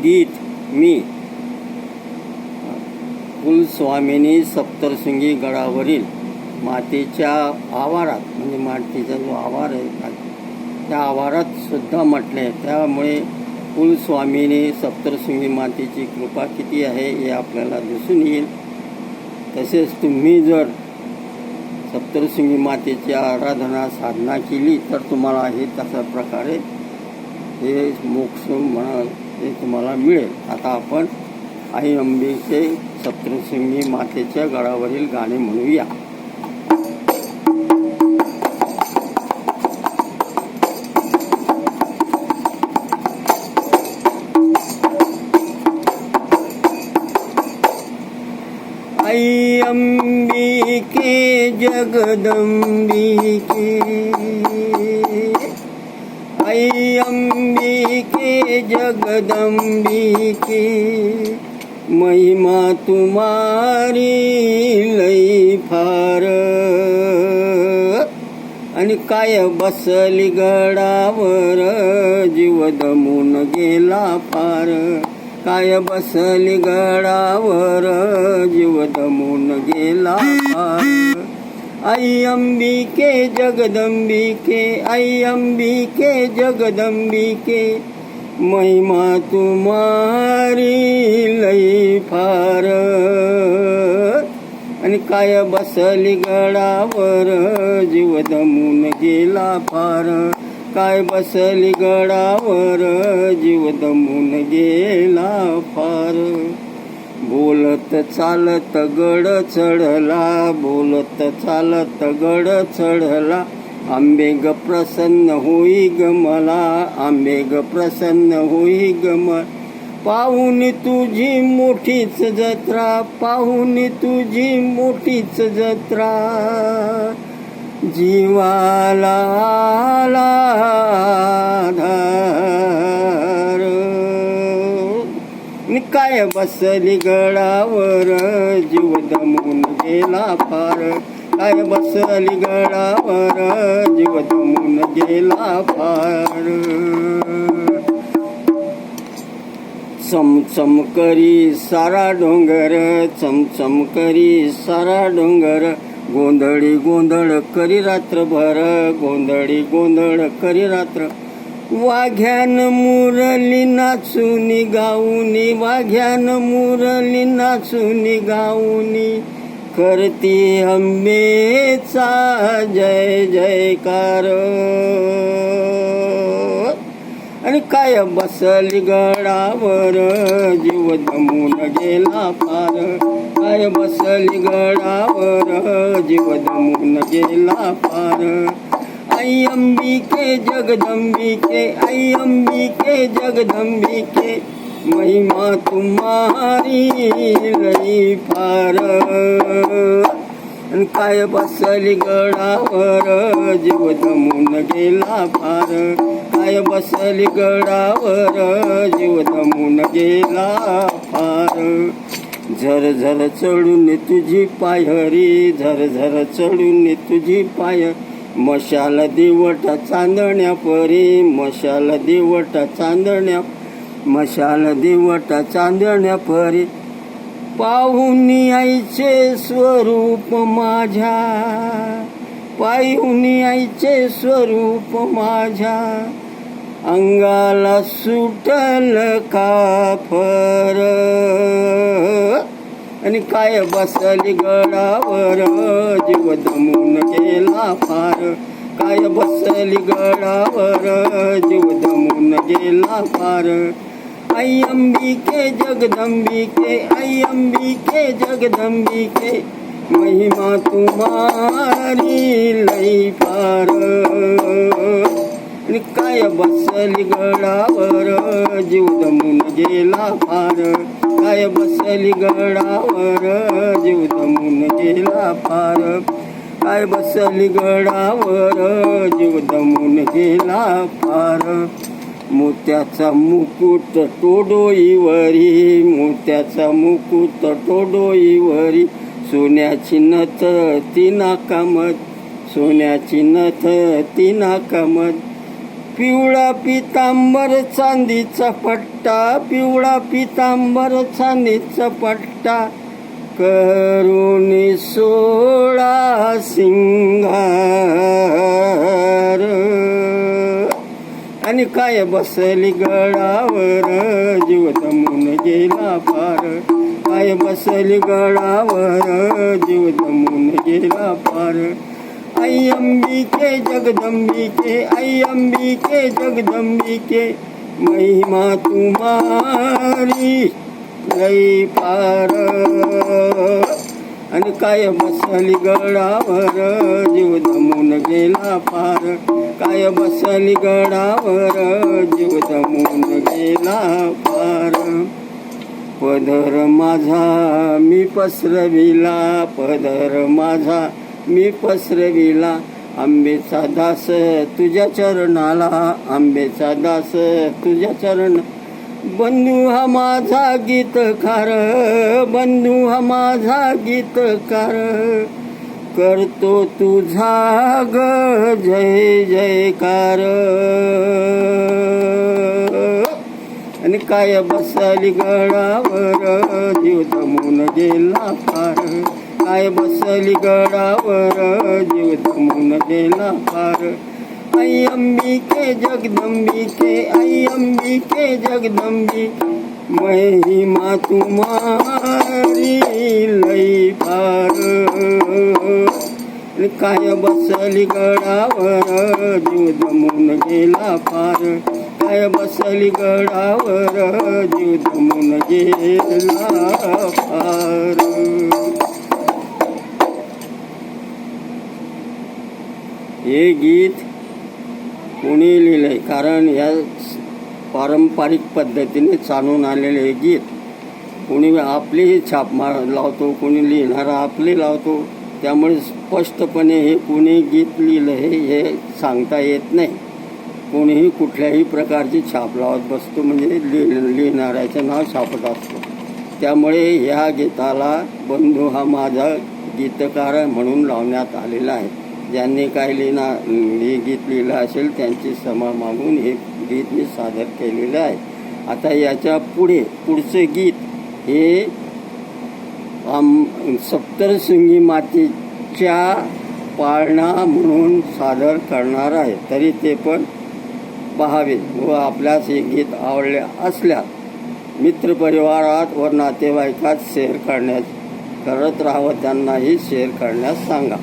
गीत मी कुलस्वामिनी सप्तशृंगी गडावरील मातेच्या आवारात, म्हणजे मातेचा जो आवार आहे त्या आवारात सुद्धा म्हटले. त्यामुळे कुलस्वामिनी सप्तशृंगी मातेची कृपा किती आहे हे आपल्याला दिसून येईल. तसेच तुम्ही जर सप्तशृंगी मातेची आराधना साधना केली तर तुम्हाला हे तशा प्रकारे हे मोक्ष म्हणाल हे तुम्हाला मिळेल. आता आपण आई अंबेचे सप्तशृंगी मातेच्या गडावरील गाणे म्हणूया. आई अंबिके जगदंबिके, आई अंबिके जगदंबिके, महिमा तुम्हारी लई फार. आणि काय बसली गडावर जीव दमून गेला फार. काय बसली गडावर जीव दमून गेला फार. आई अंबिके जगदंबिके, आई अंबिके जगदंबिके, महिमा तुम्हारी लई फार. आणि काय बसली गडावर जीव दमून गेला फार. काय बसली गडावर जीव दमून गेला फार. बोलत चालत गड चढला, बोलत चालत गड चढला, आंबे ग प्रसन्न होई ग मला, आंबे ग प्रसन्न होई ग मला. पाहून तुझी मोठीच जत्रा, पाहून तुझी मोठीच जत्रा, जीवाला आधार. काय बसली गडावर जीव दमून गेला फार. काय बसली गडावर जीव दमून गेला फार. चमचम करी सारा डोंगर, चमचम करी सारा डोंगर, गोंधळी गोंधळ करी रात्रभर, गोंधळी गोंधळ करी रात्र. वाघ्यान मुरली नाचुनी गाऊनी, वाघ्यान मुरली नाचुनी गाऊनी, करती अंबेचा जय जयकार. आणि काय बसली गडावर जीव दमून गेला फार. काय बसली गडावर जीव दमून गेला फार. आई अंबिके जगदंबिके, आई अंबिके जगदंबिके, महिमा तुम्हारी लई फार. आणि काय बसली गडावर जीव दमून गेला फार. काय बसली गडावर जीव दमून गेला फार. झरझर चढून तुझी पायरी, झरझर चढून तुझी पाय, मशाल दिवटा चांदण्या परी, मशाल दिवटा चांदण्या, मशाल दिवटा चांदण्या परी. पाहुनी आईचे स्वरूप माझ्या, पाहुनी आईचे स्वरूप माझ्या, अंगाला सुटल काफर. आणि काय बसली गडावर जीव दमून गेला फार. काय बसली गडावर जीव दमून गेला फार. आई अंबिके जगदंबिके, आई अंबिके जगदंबिके, महिमा तुम्हारी लई फार. आणि काय बसली गडावर जीव दमून गेला फार. काय बसली गडावर जीव दमून गेला फार. काय बसली गडावर जीव दमून गेला फार. मोत्याचा मुकुट टोडोईवरी, मोत्याचा मुकुट टोडोईवरी, सोन्याची नथ ती नाकामत, सोन्याची नथ ती नाकामत. पिवळा पितांबर चांदीचा पट्टा, पिवळा पितांबर चांदीचा पट्टा, करुणी सोळा सिंगार. आणि काय बसली गळावर, जीव दमून गेला पार. काय बसली गळावर, जीव दमून गेला पार. आई अंबिके जगदंबिके, आई अंबिके जगदंबिके, महिमा तुम्हारी लई पार. आणि काय बसली गळावर, जीव दमून गेला पार. काय बसली गळावर, जीव दमून गेला पार. पदर माझा मी पसरविला, पदर माझा मी पसरविला, आंबेचा दास तुझ्या चरणाला, आंबेचा दास तुझ्या चरण. बंधू हा माझा गीतकार, बंधू हा माझा गीतकार, करतो तुझा ग जय जयकार. आणि काय बसली गळावर, जीव दमून गेला पार. काय बसली गळावर, जीव दमून गेला पार. आई अंबिके जगदंबिके, आई अंबिके जगदंबिके, महिमा तुम्हारी लई पार. काय बसली गळावर, जीव दमून गेला पार. काय बसली गळावर, जीव दमून गेला पार. हे गीत कोणी लिहिलंय? कारण या पारंपरिक पद्धतीने चालून आलेले हे गीत कोणी आपलीही छाप लावतो, कोणी लिहिणारा आपली लावतो. त्यामुळे स्पष्टपणे हे कोणी गीत लिहिलं हे सांगता येत नाही. कोणीही कुठल्याही प्रकारची छाप लावत बसतो, म्हणजे लिहिणाऱ्याचं नाव छापत असतो. त्यामुळे ह्या गीताला बंधू हा माझा गीतकार म्हणून लावण्यात आलेला आहे. ज्यांनी काय हे गीत लिहिलं असेल त्यांची क्षमा मागून हे गीत मी सादर केलेलं आहे. आता याच्या पुढचं गीत हे सप्तशृंगी मातेच्या पाळणा म्हणून सादर करणार आहे. तरी ते पण पाहावे व आपल्यास हे गीत आवडले असल्यास मित्रपरिवारात व नातेवाईकात शेअर करत राहावं, त्यांनाही शेअर करण्यास सांगा.